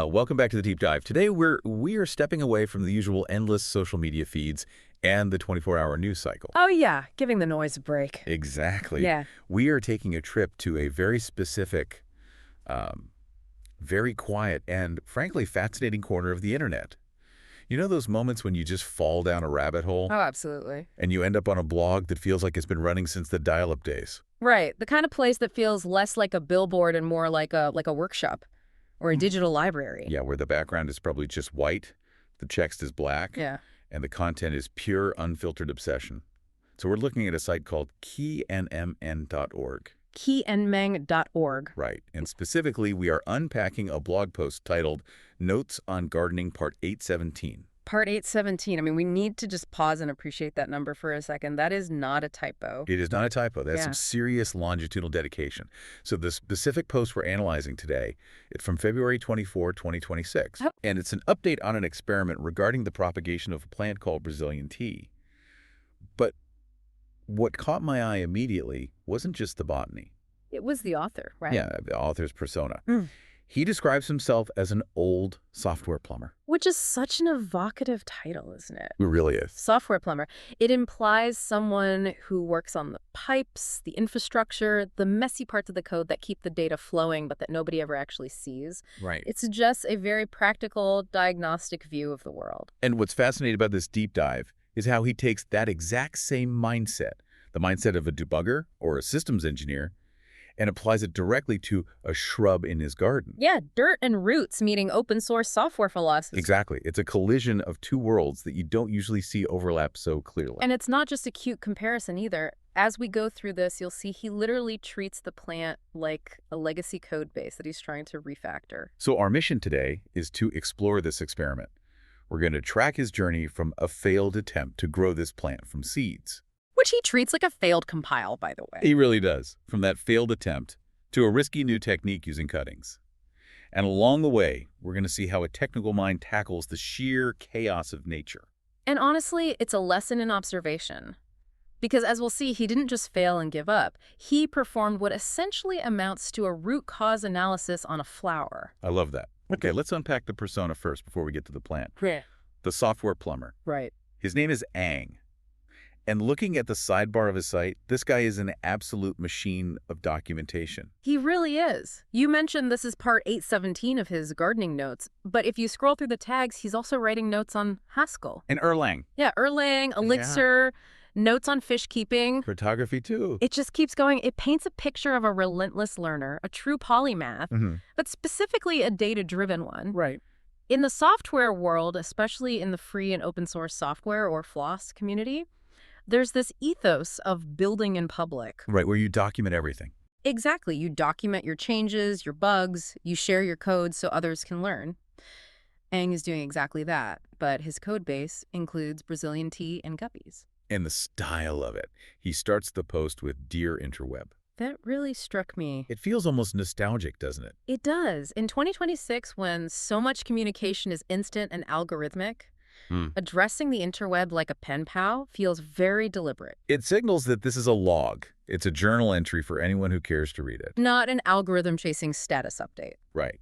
Welcome back to the deep dive. Today we are stepping away from the usual endless social media feeds and the 24-hour news cycle. Oh, yeah, giving the noise a break. Exactly. Yeah. We are taking a trip to a very specific, very quiet, and frankly fascinating corner of the internet. You know those moments when you just fall down a rabbit hole Oh, absolutely. and you end up on a blog that feels like it's been running since the dial-up days? Right. The kind of place that feels less like a billboard and more like a workshop or a digital library. Yeah, where the background is probably just white, the text is black, Yeah. and the content is pure, unfiltered obsession. So we're looking at a site called cayennensis.org. cayennensis.org. Right, and specifically, we are unpacking a blog post titled Notes on Gardening Part 817. Part 817. I mean, we need to just pause and appreciate that number for a second. That is not a typo. It is not a typo. That's Yeah. some serious longitudinal dedication. So the specific post we're analyzing today, it's from February 24, 2026. Oh. And it's an update on an experiment regarding the propagation of a plant called Brazilian tea. But what caught my eye immediately wasn't just the botany. It was the author, right? Yeah, the author's persona. Mm. He describes himself as an old software plumber. Which is such an evocative title, isn't it? It really is. Software plumber. It implies someone who works on the pipes, the infrastructure, the messy parts of the code that keep the data flowing but that nobody ever actually sees. Right. It suggests a very practical, diagnostic view of the world. And what's fascinating about this deep dive is how he takes that exact same mindset, the mindset of a debugger or a systems engineer, and applies it directly to a shrub in his garden. Yeah, dirt and roots meeting open source software philosophy. Exactly. It's a collision of two worlds that you don't usually see overlap so clearly. And it's not just a cute comparison either. As we go through this, you'll see he literally treats the plant like a legacy code base that he's trying to refactor. So our mission today is to explore this experiment. We're going to track his journey from a failed attempt to grow this plant from seeds. Which he treats like a failed compile, by the way. He really does. From that failed attempt to a risky new technique using cuttings. And along the way, we're going to see how a technical mind tackles the sheer chaos of nature. And honestly, it's a lesson in observation. Because as we'll see, he didn't just fail and give up. He performed what essentially amounts to a root cause analysis on a flower. I love that. Okay, let's unpack the persona first before we get to the plant. Yeah. The software plumber. Right. His name is Ang. And looking at the sidebar of his site, this guy is an absolute machine of documentation. He really is. You mentioned this is part 817 of his gardening notes, but if you scroll through the tags, he's also writing notes on Haskell. And Erlang. Yeah, Erlang, Elixir, notes on fish keeping. Photography, too. It just keeps going. It paints a picture of a relentless learner, a true polymath, but specifically a data-driven one. Right. In the software world, especially in the free and open source software or FLOSS community, there's this ethos of building in public. Right, where you document everything. Exactly. You document your changes, your bugs, you share your code so others can learn. Ang is doing exactly that, but his code base includes Brazilian tea and guppies. And the style of it. He starts the post with Dear Interweb. That really struck me. It feels almost nostalgic, doesn't it? It does. In 2026, when so much communication is instant and algorithmic, addressing the interweb like a pen pal feels very deliberate. It signals that this is a log. It's a journal entry for anyone who cares to read it. Not an algorithm-chasing status update. Right.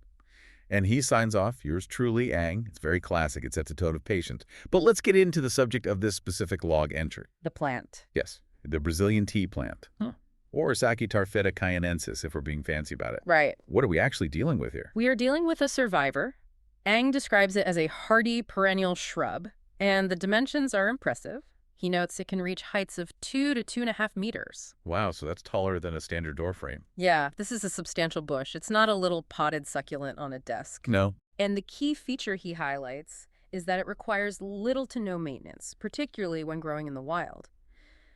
And he signs off, yours truly, Ang. It's very classic. It sets a tone of patience. But let's get into the subject of this specific log entry. The plant. Yes, the Brazilian tea plant. Huh. Or Stachytarpheta cayennensis, if we're being fancy about it. Right. What are we actually dealing with here? We are dealing with a survivor. Ang describes it as a hardy perennial shrub, and the dimensions are impressive. He notes it can reach heights of 2 to 2.5 meters. Wow, so that's taller than a standard door frame. Yeah, this is a substantial bush. It's not a little potted succulent on a desk. No. And the key feature he highlights is that it requires little to no maintenance, particularly when growing in the wild.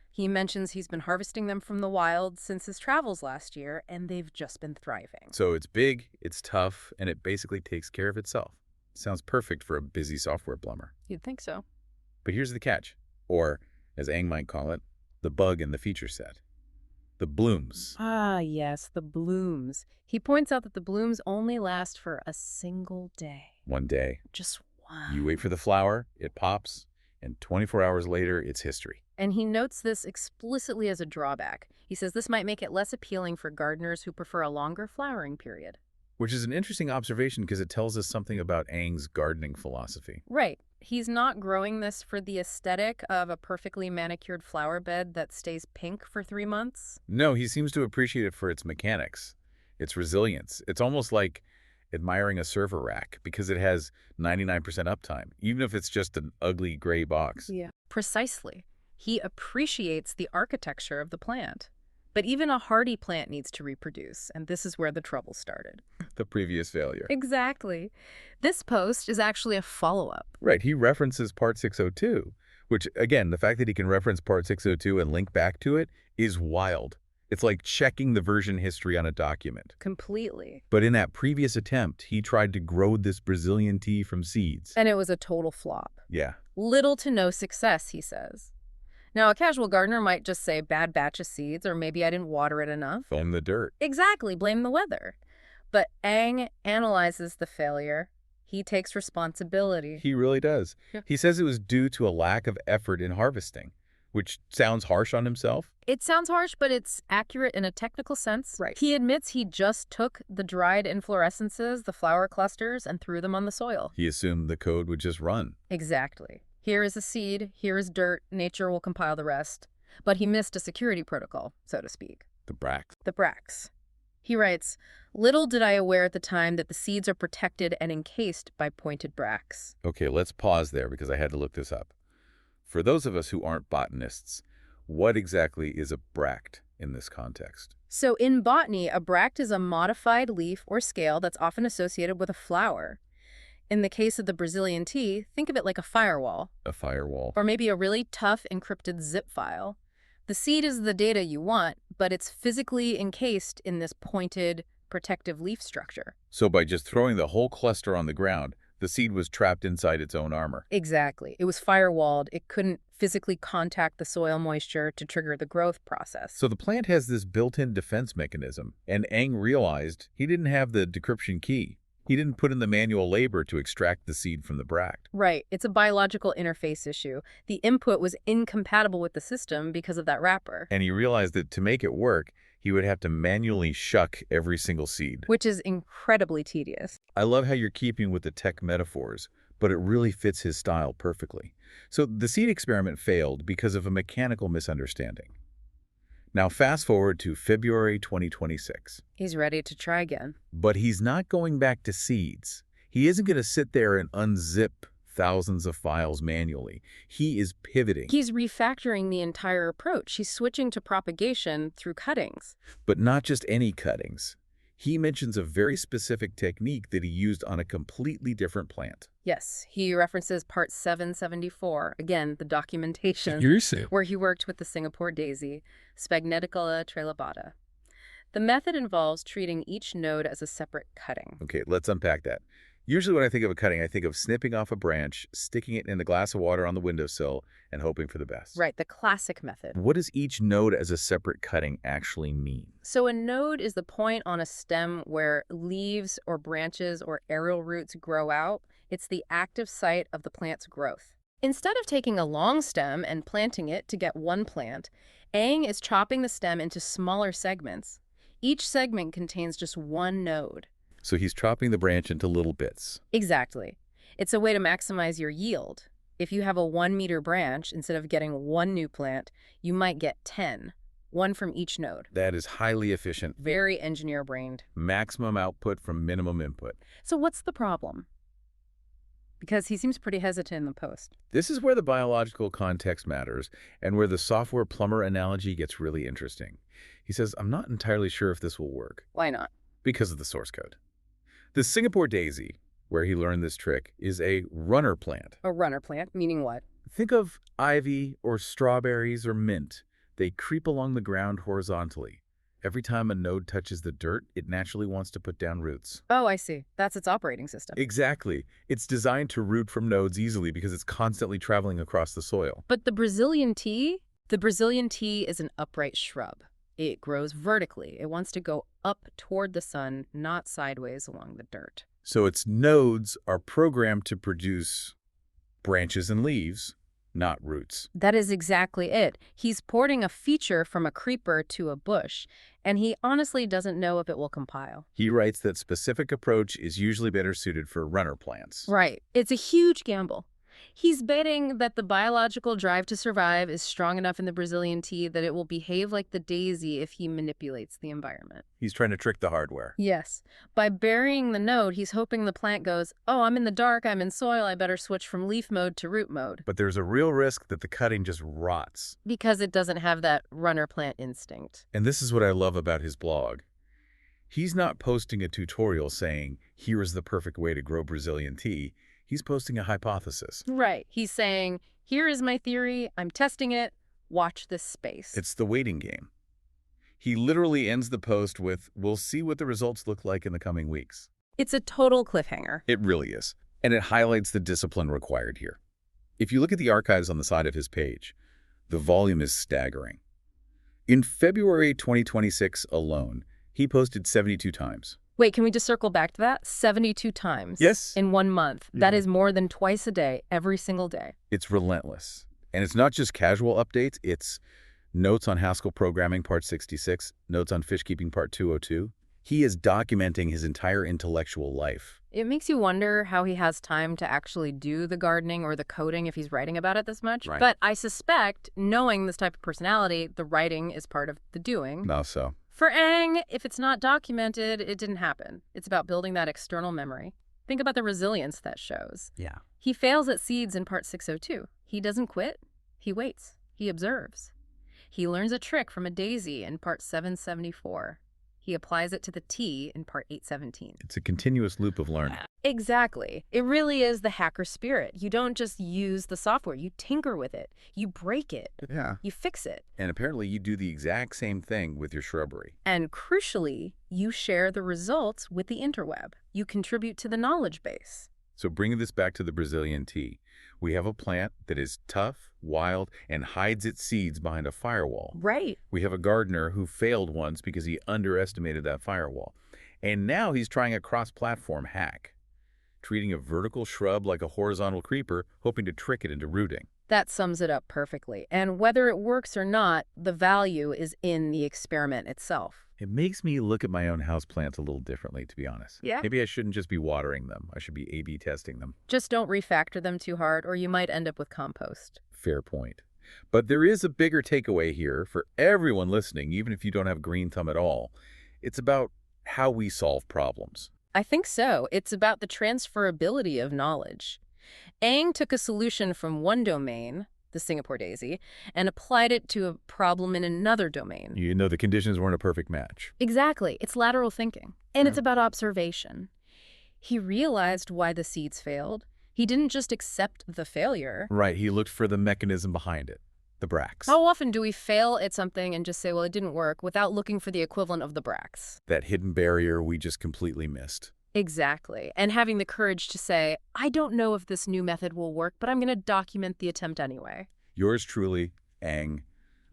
He mentions he's been harvesting them from the wild since his travels last year, and they've just been thriving. So it's big, it's tough, and it basically takes care of itself. Sounds perfect for a busy software plumber. You'd think so. But here's the catch, or, as Ang might call it, the bug in the feature set. The blooms. Ah, yes, the blooms. He points out that the blooms only last for a single day. One day. Just one. You wait for the flower, it pops, and 24 hours later, it's history. And he notes this explicitly as a drawback. He says this might make it less appealing for gardeners who prefer a longer flowering period. Which is an interesting observation because it tells us something about Ang's gardening philosophy. Right. He's not growing this for the aesthetic of a perfectly manicured flower bed that stays pink for 3 months. No, he seems to appreciate it for its mechanics, its resilience. It's almost like admiring a server rack because it has 99% uptime, even if it's just an ugly gray box. Yeah. Precisely. He appreciates the architecture of the plant. But even a hardy plant needs to reproduce, and this is where the trouble started. The previous failure. Exactly. This post is actually a follow-up. Right, he references Part 602, which, again, the fact that he can reference Part 602 and link back to it is wild. It's like checking the version history on a document. Completely. But in that previous attempt, he tried to grow this Brazilian tea from seeds. And it was a total flop. Yeah. Little to no success, he says. Now, a casual gardener might just say bad batch of seeds, or maybe I didn't water it enough. Blame the dirt. Exactly, blame the weather. But Ang analyzes the failure. He takes responsibility. He really does. Yeah. He says it was due to a lack of effort in harvesting, which sounds harsh on himself. It sounds harsh, but it's accurate in a technical sense. Right. He admits he just took the dried inflorescences, the flower clusters, and threw them on the soil. He assumed the code would just run. Exactly. Here is a seed, here is dirt, nature will compile the rest. But he missed a security protocol, so to speak. The bracts. The bracts. He writes, "Little did I aware at the time that the seeds are protected and encased by pointed bracts." Okay, let's pause there because I had to look this up. For those of us who aren't botanists, what exactly is a bract in this context? So in botany, a bract is a modified leaf or scale that's often associated with a flower. In the case of the Brazilian tea, think of it like a firewall. A firewall. Or maybe a really tough encrypted zip file. The seed is the data you want, but it's physically encased in this pointed, protective leaf structure. So by just throwing the whole cluster on the ground, the seed was trapped inside its own armor. Exactly. It was firewalled. It couldn't physically contact the soil moisture to trigger the growth process. So the plant has this built-in defense mechanism, and Ang realized he didn't have the decryption key. He didn't put in the manual labor to extract the seed from the bract. Right. It's a biological interface issue. The input was incompatible with the system because of that wrapper. And he realized that to make it work, he would have to manually shuck every single seed. Which is incredibly tedious. I love how you're keeping with the tech metaphors, but it really fits his style perfectly. So the seed experiment failed because of a mechanical misunderstanding. Now fast forward to February 2026. He's ready to try again. But he's not going back to seeds. He isn't going to sit there and unzip thousands of files manually. He is pivoting. He's refactoring the entire approach. He's switching to propagation through cuttings. But not just any cuttings. He mentions a very specific technique that he used on a completely different plant. Yes, he references part 774, again, the documentation, where he worked with the Singapore daisy, Spagneticula trilobata. The method involves treating each node as a separate cutting. Okay, let's unpack that. Usually when I think of a cutting, I think of snipping off a branch, sticking it in a glass of water on the windowsill, and hoping for the best. Right, the classic method. What does each node as a separate cutting actually mean? So a node is the point on a stem where leaves or branches or aerial roots grow out. It's the active site of the plant's growth. Instead of taking a long stem and planting it to get one plant, Ang is chopping the stem into smaller segments. Each segment contains just one node. So he's chopping the branch into little bits. Exactly. It's a way to maximize your yield. If you have a 1-meter branch, instead of getting one new plant, you might get 10, one from each node. That is highly efficient. Very engineer-brained. Maximum output from minimum input. So what's the problem? Because he seems pretty hesitant in the post. This is where the biological context matters and where the software plumber analogy gets really interesting. He says, I'm not entirely sure if this will work. Why not? Because of the source code. The Singapore daisy, where he learned this trick, is a runner plant. A runner plant, meaning what? Think of ivy or strawberries or mint. They creep along the ground horizontally. Every time a node touches the dirt, it naturally wants to put down roots. Oh, I see. That's its operating system. Exactly. It's designed to root from nodes easily because it's constantly traveling across the soil. But the Brazilian tea? The Brazilian tea is an upright shrub. It grows vertically. It wants to go up toward the sun, not sideways along the dirt. So its nodes are programmed to produce branches and leaves, not roots. That is exactly it. He's porting a feature from a creeper to a bush, and he honestly doesn't know if it will compile. He writes that specific approach is usually better suited for runner plants. Right. It's a huge gamble. He's betting that the biological drive to survive is strong enough in the Brazilian tea that it will behave like the daisy if he manipulates the environment. He's trying to trick the hardware. Yes. By burying the node, he's hoping the plant goes, oh, I'm in the dark, I'm in soil, I better switch from leaf mode to root mode. But there's a real risk that the cutting just rots. Because it doesn't have that runner plant instinct. And this is what I love about his blog. He's not posting a tutorial saying, here is the perfect way to grow Brazilian tea. He's posting a hypothesis. Right. He's saying, here is my theory, I'm testing it, watch this space. It's the waiting game. He literally ends the post with, we'll see what the results look like in the coming weeks. It's a total cliffhanger. It really is. And it highlights the discipline required here. If you look at the archives on the side of his page, the volume is staggering. In February 2026 alone, he posted 72 times. Wait, can we just circle back to that? 72 times. Yes. In 1 month. Yeah. That is more than twice a day, every single day. It's relentless. And it's not just casual updates, it's notes on Haskell programming part 66, notes on fish keeping part 202. He is documenting his entire intellectual life. It makes you wonder how he has time to actually do the gardening or the coding if he's writing about it this much. Right. But I suspect, knowing this type of personality, the writing is part of the doing. No, so. For Ang, if it's not documented, it didn't happen. It's about building that external memory. Think about the resilience that shows. Yeah. He fails at seeds in part 602. He doesn't quit. He waits. He observes. He learns a trick from a daisy in part 774. He applies it to the tea in part 817. It's a continuous loop of learning. Exactly. It really is the hacker spirit. You don't just use the software. You tinker with it. You break it. Yeah. You fix it. And apparently you do the exact same thing with your shrubbery. And crucially, you share the results with the interweb. You contribute to the knowledge base. So bringing this back to the Brazilian tea, we have a plant that is tough, wild, and hides its seeds behind a firewall. Right. We have a gardener who failed once because he underestimated that firewall. And now he's trying a cross-platform hack, treating a vertical shrub like a horizontal creeper, hoping to trick it into rooting. That sums it up perfectly. And whether it works or not, the value is in the experiment itself. It makes me look at my own houseplants a little differently, to be honest. Yeah. Maybe I shouldn't just be watering them. I should be A/B testing them. Just don't refactor them too hard, or you might end up with compost. Fair point. But there is a bigger takeaway here for everyone listening, even if you don't have green thumb at all. It's about how we solve problems. I think so. It's about the transferability of knowledge. Ang took a solution from one domain, the Singapore daisy, and applied it to a problem in another domain. You know, the conditions weren't a perfect match. Exactly. It's lateral thinking. And it's about observation. He realized why the seeds failed. He didn't just accept the failure. Right, he looked for the mechanism behind it, the bracts. How often do we fail at something and just say, well, it didn't work, without looking for the equivalent of the bracts? That hidden barrier we just completely missed. Exactly. And having the courage to say, I don't know if this new method will work, but I'm going to document the attempt anyway. Yours truly, Ang.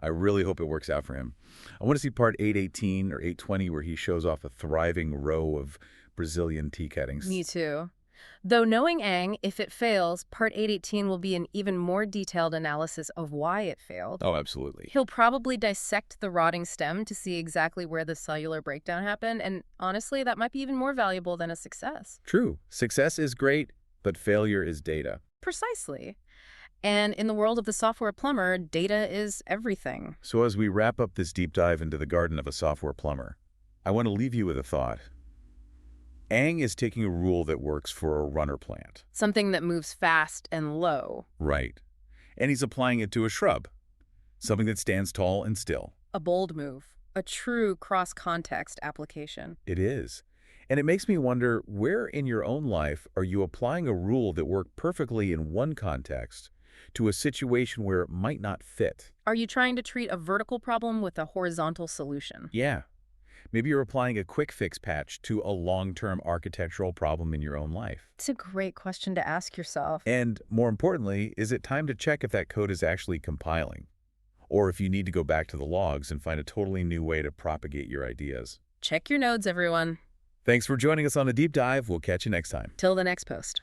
I really hope it works out for him. I want to see part 818 or 820 where he shows off a thriving row of Brazilian tea cuttings. Me too. Though knowing Ang, if it fails, part 818 will be an even more detailed analysis of why it failed. Oh, absolutely. He'll probably dissect the rotting stem to see exactly where the cellular breakdown happened, and honestly, that might be even more valuable than a success. True. Success is great, but failure is data. Precisely. And in the world of the software plumber, data is everything. So as we wrap up this deep dive into the garden of a software plumber, I want to leave you with a thought. Ang is taking a rule that works for a runner plant. Something that moves fast and low. Right. And he's applying it to a shrub, something that stands tall and still. A bold move. A true cross-context application. It is. And it makes me wonder, where in your own life are you applying a rule that worked perfectly in one context to a situation where it might not fit? Are you trying to treat a vertical problem with a horizontal solution? Yeah. Maybe you're applying a quick fix patch to a long-term architectural problem in your own life. It's a great question to ask yourself. And more importantly, is it time to check if that code is actually compiling? Or if you need to go back to the logs and find a totally new way to propagate your ideas? Check your nodes, everyone. Thanks for joining us on the deep dive. We'll catch you next time. Till the next post.